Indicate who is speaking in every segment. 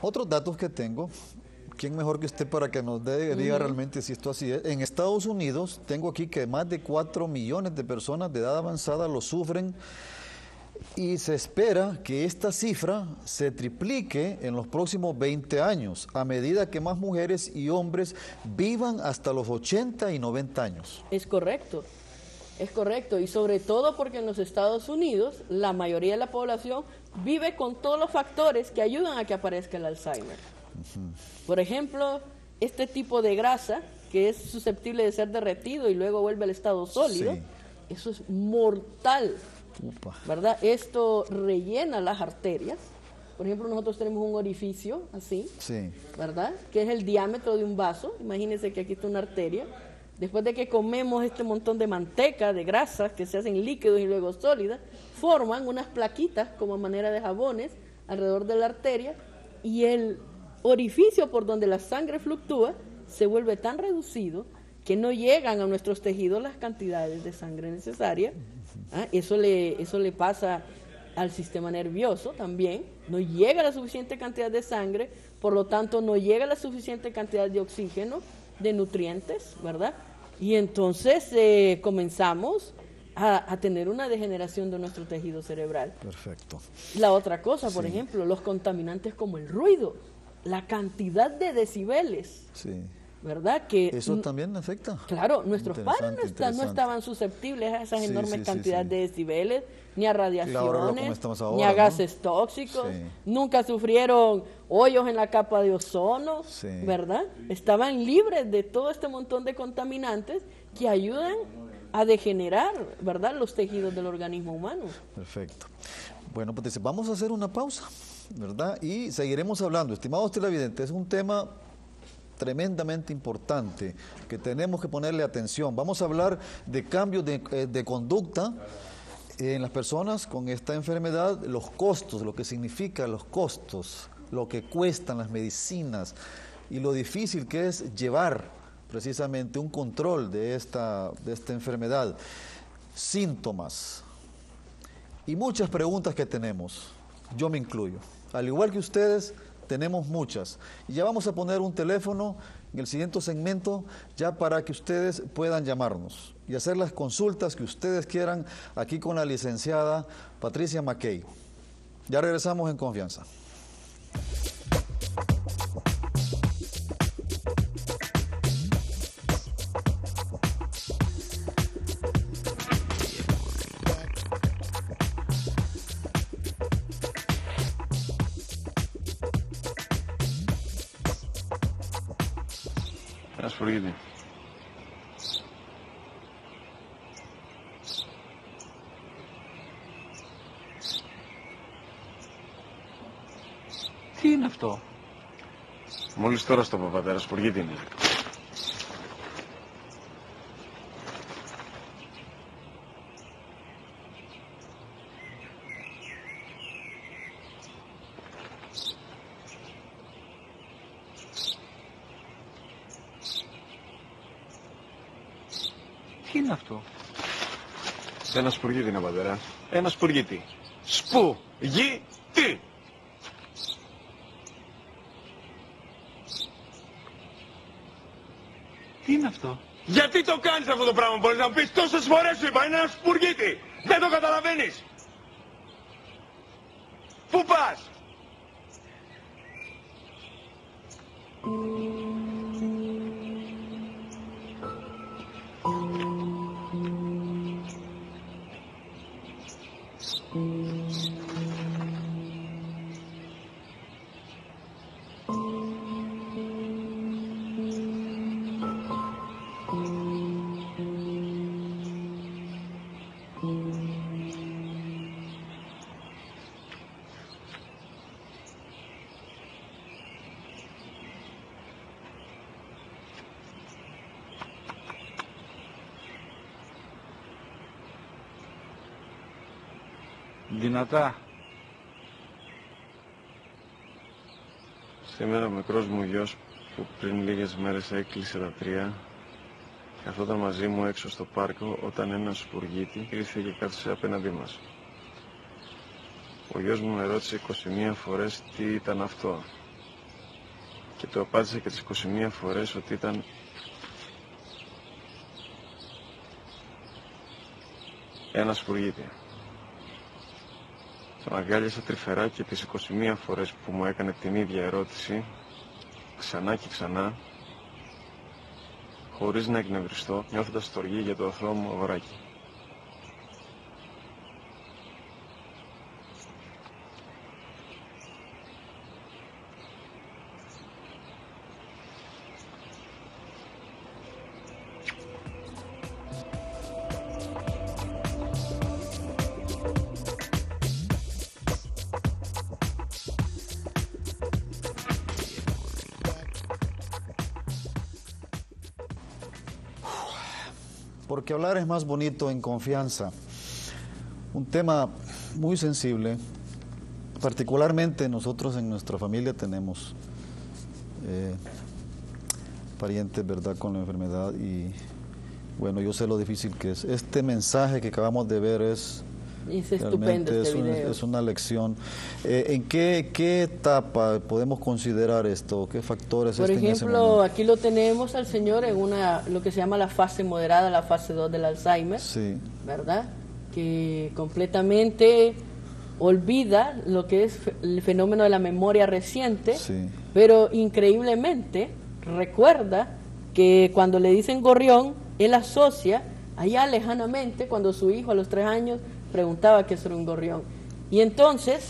Speaker 1: Otros datos que tengo, ¿quién mejor que usted para que nos diga realmente si esto así es? En Estados Unidos tengo aquí que más de 4 millones de personas de edad avanzada lo sufren y se espera que esta cifra se triplique en los próximos 20 años, a medida que más mujeres y hombres vivan hasta los 80 y 90 años.
Speaker 2: Es correcto, y sobre todo porque en los Estados Unidos la mayoría de la población vive con todos los factores que ayudan a que aparezca el Alzheimer. Por ejemplo, este tipo de grasa que es susceptible de ser derretido y luego vuelve al estado sólido,
Speaker 1: Sí.
Speaker 2: eso es mortal,
Speaker 1: Upa.
Speaker 2: ¿verdad? Esto rellena las arterias. Por ejemplo, nosotros tenemos un orificio así,
Speaker 1: Sí.
Speaker 2: ¿verdad? Que es el diámetro de un vaso. Imagínense que aquí está una arteria. Después de que comemos este montón de manteca, de grasas que se hacen líquidos y luego sólidas, forman unas plaquitas como a manera de jabones alrededor de la arteria y el orificio por donde la sangre fluctúa se vuelve tan reducido que no llegan a nuestros tejidos las cantidades de sangre necesarias. Eso le pasa al sistema nervioso también, no llega la suficiente cantidad de sangre, por lo tanto no llega la suficiente cantidad de oxígeno, de nutrientes, ¿verdad? Y entonces comenzamos a tener una degeneración de nuestro tejido cerebral.
Speaker 1: Perfecto.
Speaker 2: La otra cosa, por
Speaker 1: Sí.
Speaker 2: ejemplo, los contaminantes como el ruido, la cantidad de decibeles,
Speaker 1: Sí.
Speaker 2: ¿verdad? Que
Speaker 1: ¿Eso también afecta?
Speaker 2: claro, nuestros padres no
Speaker 1: Interesante.
Speaker 2: estaban susceptibles a esas
Speaker 1: Sí,
Speaker 2: enormes
Speaker 1: sí,
Speaker 2: cantidades
Speaker 1: sí.
Speaker 2: de decibeles, ni a
Speaker 1: ahora lo
Speaker 2: radiaciones,
Speaker 1: como estamos
Speaker 2: ni
Speaker 1: ahora,
Speaker 2: a
Speaker 1: ¿no?
Speaker 2: gases tóxicos,
Speaker 1: Sí.
Speaker 2: nunca sufrieron hoyos en la capa de ozono,
Speaker 1: Sí.
Speaker 2: ¿verdad? Estaban libres de todo este montón de contaminantes que ayudan a degenerar, ¿verdad?, los tejidos del organismo humano.
Speaker 1: Perfecto. Bueno, pues vamos a hacer una pausa, ¿verdad? Y seguiremos hablando. Estimados televidentes, es un tema tremendamente importante que tenemos que ponerle atención. Vamos a hablar de cambios de conducta en las personas con esta enfermedad, los costos, lo que significa los costos, lo que cuestan las medicinas y lo difícil que es llevar precisamente un control de esta enfermedad, síntomas y muchas preguntas que tenemos, yo me incluyo, al igual que ustedes, tenemos muchas. Y ya vamos a poner un teléfono en el siguiente segmento ya para que ustedes puedan llamarnos y hacer las consultas que ustedes quieran aquí con la licenciada Patricia McKay. Ya regresamos en confianza.
Speaker 3: Ασπουργίτη.
Speaker 4: Τι είναι αυτό?
Speaker 3: Μόλις τώρα στο πατέρα, Ασπουργίτη είναι.
Speaker 4: Τι είναι αυτό?
Speaker 3: Ένα σπουργίτη είναι, πατέρα. Ένα σπουργίτη. Σπου-γι-τι!
Speaker 4: Τι είναι αυτό?
Speaker 3: Γιατί το κάνεις αυτό το πράγμα, μπορείς να μου πεις? Τόσες φορές σου είπα, είναι ένα σπουργίτη! Δεν το καταλαβαίνεις! Πού πας?
Speaker 4: Δυνατά.
Speaker 3: Σήμερα ο μικρός μου γιος που πριν λίγες μέρες έκλεισε τα 3 καθόταν μαζί μου έξω στο πάρκο όταν ένας σπουργίτη ήρθε και κάθισε απέναντί μας. Ο γιος μου με ρώτησε 21 φορές τι ήταν αυτό. και του απάντησα και τις 21 φορές ότι ήταν ένα σπουργίτη. Τον αγκάλιασα τρυφερά και τις 21 φορές που μου έκανε την ίδια ερώτηση, ξανά και ξανά, χωρίς να εκνευριστώ, νιώθοντας στοργή για το αθώο μου αγοράκι.
Speaker 1: Porque hablar es más bonito en confianza. Un tema muy sensible. Particularmente nosotros en nuestra familia tenemos parientes, ¿verdad?, con la enfermedad, y bueno, yo sé lo difícil que es. Este mensaje que acabamos de ver es
Speaker 2: estupendo,
Speaker 1: es una lección. ¿En qué etapa podemos considerar esto? ¿Qué factores?
Speaker 2: Por
Speaker 1: en ese
Speaker 2: ejemplo,
Speaker 1: momento?
Speaker 2: aquí lo tenemos al señor en lo que se llama la fase moderada, la fase 2 del Alzheimer,
Speaker 1: Sí.
Speaker 2: ¿verdad? Que completamente olvida lo que es el fenómeno de la memoria reciente,
Speaker 1: Sí.
Speaker 2: pero increíblemente recuerda que cuando le dicen gorrión, él asocia allá lejanamente cuando su hijo a los 3 años preguntaba qué era un gorrión. Y entonces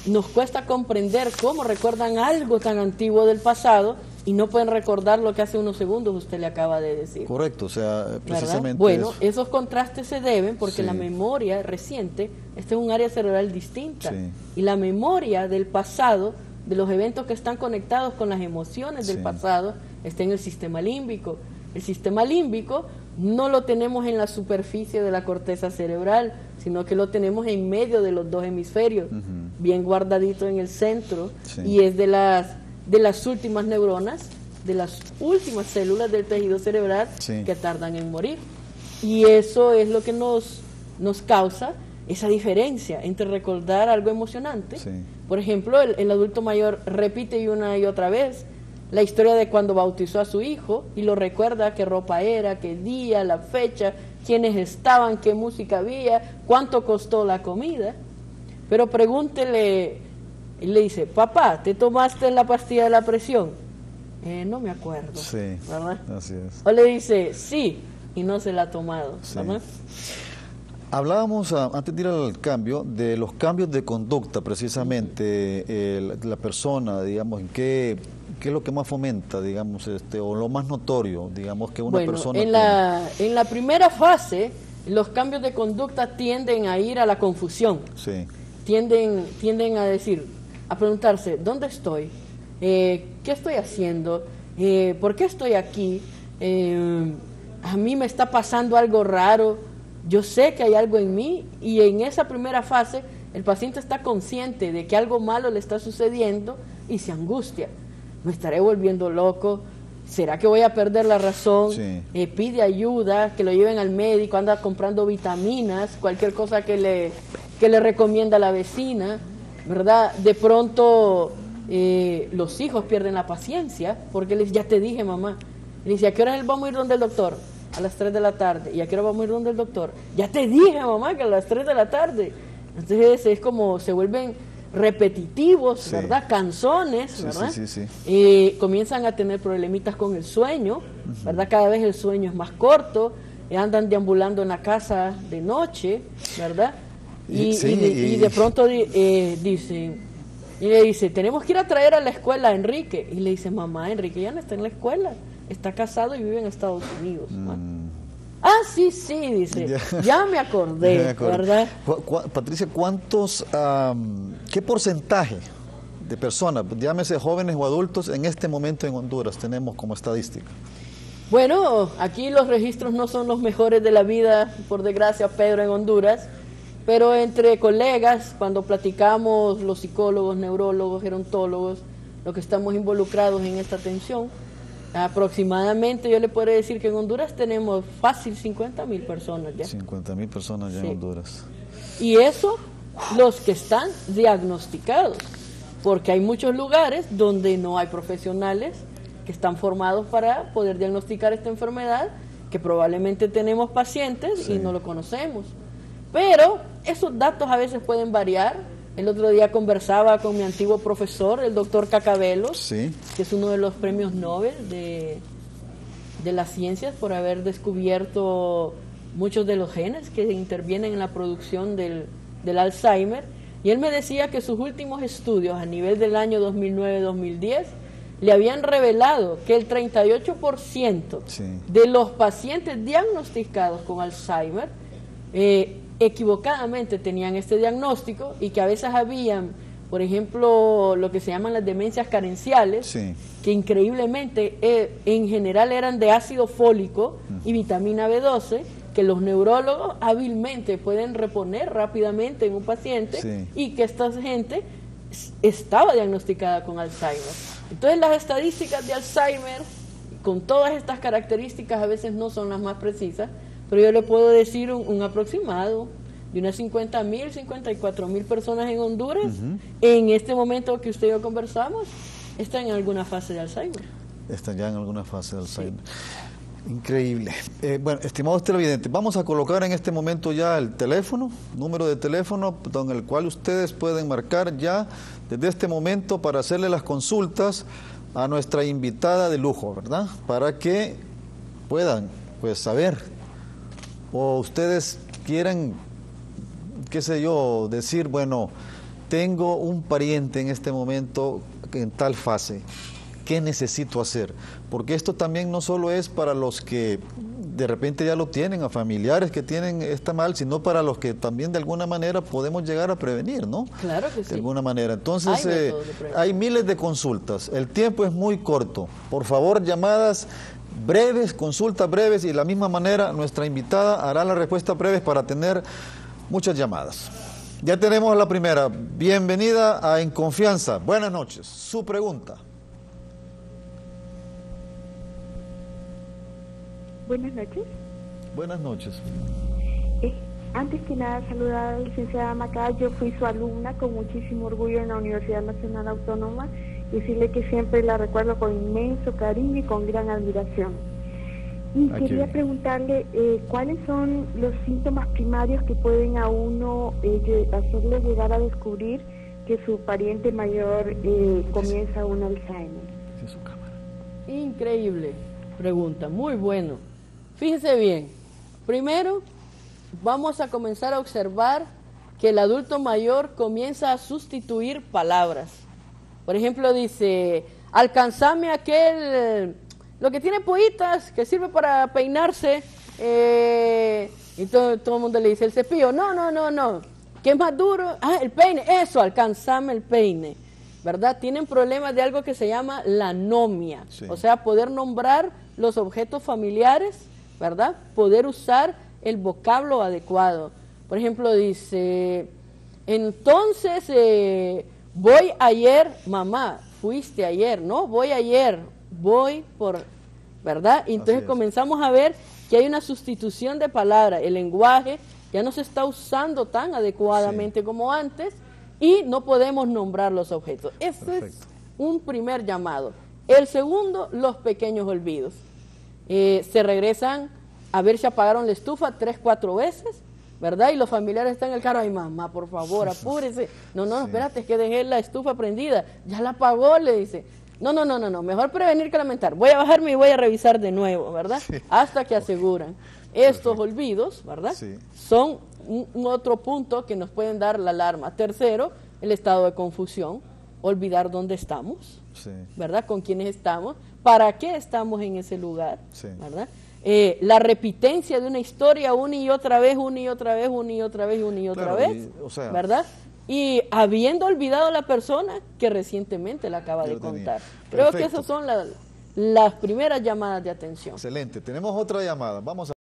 Speaker 2: nos cuesta comprender cómo recuerdan algo tan antiguo del pasado y no pueden recordar lo que hace unos segundos usted le acaba de decir.
Speaker 1: Correcto, o sea,
Speaker 2: ¿Verdad?
Speaker 1: precisamente
Speaker 2: Bueno,
Speaker 1: eso.
Speaker 2: esos contrastes se deben porque
Speaker 1: Sí.
Speaker 2: la memoria reciente, este es un área cerebral distinta,
Speaker 1: Sí.
Speaker 2: y la memoria del pasado, de los eventos que están conectados con las emociones del
Speaker 1: Sí.
Speaker 2: pasado, está en el sistema límbico. El sistema límbico no lo tenemos en la superficie de la corteza cerebral, sino que lo tenemos en medio de los dos hemisferios, bien guardadito en el centro,
Speaker 1: Sí.
Speaker 2: y es de las últimas neuronas, de las últimas células del tejido cerebral
Speaker 1: Sí.
Speaker 2: que tardan en morir. Y eso es lo que nos causa esa diferencia entre recordar algo emocionante.
Speaker 1: Sí.
Speaker 2: Por ejemplo, el adulto mayor repite una y otra vez la historia de cuando bautizó a su hijo y lo recuerda, qué ropa era, qué día, la fecha, quiénes estaban, qué música había, cuánto costó la comida. Pero pregúntele, y le dice, papá, ¿te tomaste la pastilla de la presión? No me acuerdo,
Speaker 1: Sí,
Speaker 2: ¿verdad?
Speaker 1: así es.
Speaker 2: O le dice, sí, y no se la ha tomado,
Speaker 1: Sí.
Speaker 2: ¿verdad?
Speaker 1: Hablábamos, antes de ir al cambio, de los cambios de conducta, precisamente, la persona, digamos, ¿qué es lo que más fomenta, digamos, o lo más notorio, digamos, que una
Speaker 2: Bueno,
Speaker 1: persona
Speaker 2: en la primera fase, los cambios de conducta tienden a ir a la confusión,
Speaker 1: Sí,
Speaker 2: tienden a decir, a preguntarse, ¿dónde estoy? ¿Qué estoy haciendo? ¿Por qué estoy aquí? A mí me está pasando algo raro, yo sé que hay algo en mí, y en esa primera fase el paciente está consciente de que algo malo le está sucediendo y se angustia. ¿Me estaré volviendo loco? ¿Será que voy a perder la razón?
Speaker 1: Sí.
Speaker 2: Pide ayuda, que lo lleven al médico, anda comprando vitaminas, cualquier cosa que le recomienda la vecina, ¿verdad? De pronto los hijos pierden la paciencia porque les ya te dije, mamá. Le dice, ¿a qué hora vamos a ir donde el doctor? A las 3 de la tarde. ¿Y a qué hora vamos a ir donde el doctor? Ya te dije, mamá, que a las 3 de la tarde. Entonces es como se vuelven repetitivos,
Speaker 1: Sí.
Speaker 2: ¿verdad? Canzones,
Speaker 1: Sí,
Speaker 2: ¿verdad?
Speaker 1: sí.
Speaker 2: Comienzan a tener problemitas con el sueño, ¿verdad? Cada vez el sueño es más corto, andan deambulando en la casa de noche, ¿verdad? Y de pronto dicen, y le dice, tenemos que ir a traer a la escuela a Enrique. Y le dice, mamá, Enrique ya no está en la escuela, está casado y vive en Estados Unidos. Ah, sí, dice, ya me acordé,
Speaker 1: Me acuerdo.
Speaker 2: ¿verdad?
Speaker 1: Patricia, ¿qué porcentaje de personas, llámese jóvenes o adultos, en este momento en Honduras tenemos como estadística?
Speaker 2: Bueno, aquí los registros no son los mejores de la vida, por desgracia, Pedro, en Honduras, pero entre colegas, cuando platicamos los psicólogos, neurólogos, gerontólogos, los que estamos involucrados en esta atención, aproximadamente yo le puedo decir que en Honduras tenemos fácil 50,000 personas ya.
Speaker 1: 50,000 personas ya
Speaker 2: Sí.
Speaker 1: en Honduras.
Speaker 2: Y eso, los que están diagnosticados, porque hay muchos lugares donde no hay profesionales que están formados para poder diagnosticar esta enfermedad, que probablemente tenemos pacientes y no lo conocemos. Pero esos datos a veces pueden variar. El otro día conversaba con mi antiguo profesor, el doctor Cacabelos, que es uno de los premios Nobel de las ciencias por haber descubierto muchos de los genes que intervienen en la producción del Alzheimer. Y él me decía que sus últimos estudios a nivel del año 2009-2010 le habían revelado que el 38% de los pacientes diagnosticados con Alzheimer equivocadamente tenían este diagnóstico, y que a veces habían, por ejemplo, lo que se llaman las demencias carenciales, que increíblemente en general eran de ácido fólico y vitamina B12, que los neurólogos hábilmente pueden reponer rápidamente en un paciente, y que esta gente estaba diagnosticada con Alzheimer. Entonces las estadísticas de Alzheimer, con todas estas características, a veces no son las más precisas, pero yo le puedo decir un aproximado de unas 50.000, 54.000 personas en Honduras, en este momento que usted y yo conversamos, están en alguna fase de Alzheimer.
Speaker 1: Están ya en alguna fase de Alzheimer. Increíble. Bueno, estimados televidentes, vamos a colocar en este momento ya el teléfono, número de teléfono con el cual ustedes pueden marcar ya desde este momento para hacerle las consultas a nuestra invitada de lujo, ¿verdad? Para que puedan, pues, saber, o ustedes quieran, qué sé yo, decir, bueno, tengo un pariente en este momento en tal fase, ¿qué necesito hacer? Porque esto también no solo es para los que de repente ya lo tienen, a familiares que tienen esta mal, sino para los que también de alguna manera podemos llegar a prevenir, ¿no?
Speaker 2: Claro que sí.
Speaker 1: De alguna manera. Entonces, hay miles de consultas. El tiempo es muy corto. Por favor, llamadas breves, consultas breves, y de la misma manera nuestra invitada hará la respuesta breves para tener muchas llamadas. Ya tenemos la primera. Bienvenida a En Confianza. Buenas noches. Su pregunta.
Speaker 5: Buenas noches.
Speaker 1: Buenas noches.
Speaker 5: Antes que nada, saludar a la licenciada Macá. Yo fui su alumna con muchísimo orgullo en la Universidad Nacional Autónoma, y decirle que siempre la recuerdo con inmenso cariño y con gran admiración. Y quería preguntarle cuáles son los síntomas primarios que pueden a uno hacerle llegar a descubrir que su pariente mayor comienza un Alzheimer.
Speaker 2: Increíble pregunta, muy bueno. Fíjese bien, primero vamos a comenzar a observar que el adulto mayor comienza a sustituir palabras. Por ejemplo, dice, alcanzame aquel, lo que tiene pollitas, que sirve para peinarse, y todo el mundo le dice, el cepillo, no, ¿qué es más duro? Ah, el peine, eso, alcanzame el peine, ¿verdad? Tienen problemas de algo que se llama la anomia, o sea, poder nombrar los objetos familiares, ¿verdad? Poder usar el vocablo adecuado. Por ejemplo, dice, entonces, voy ayer, mamá, fuiste ayer, no, voy ayer, voy por, ¿verdad? Y entonces comenzamos a ver que hay una sustitución de palabras, el lenguaje ya no se está usando tan adecuadamente como antes, y no podemos nombrar los objetos. Ese es un primer llamado. El segundo, los pequeños olvidos. Se regresan a ver si apagaron la estufa 3, 4 veces, ¿verdad? Y los familiares están en el carro, ay mamá, por favor, apúrese. No, espérate, es que dejé la estufa prendida, ya la apagó, le dice. No, mejor prevenir que lamentar. Voy a bajarme y voy a revisar de nuevo, ¿verdad? Hasta que aseguran. Estos olvidos, ¿verdad? Son un otro punto que nos pueden dar la alarma. Tercero, el estado de confusión, olvidar dónde estamos, ¿verdad? Con quiénes estamos, para qué estamos en ese lugar, ¿verdad? La repitencia de una historia una y otra vez, ¿verdad? Y habiendo olvidado a la persona que recientemente la acaba de contar. Creo que esas son las primeras llamadas de atención.
Speaker 1: Excelente. Tenemos otra llamada. Vamos a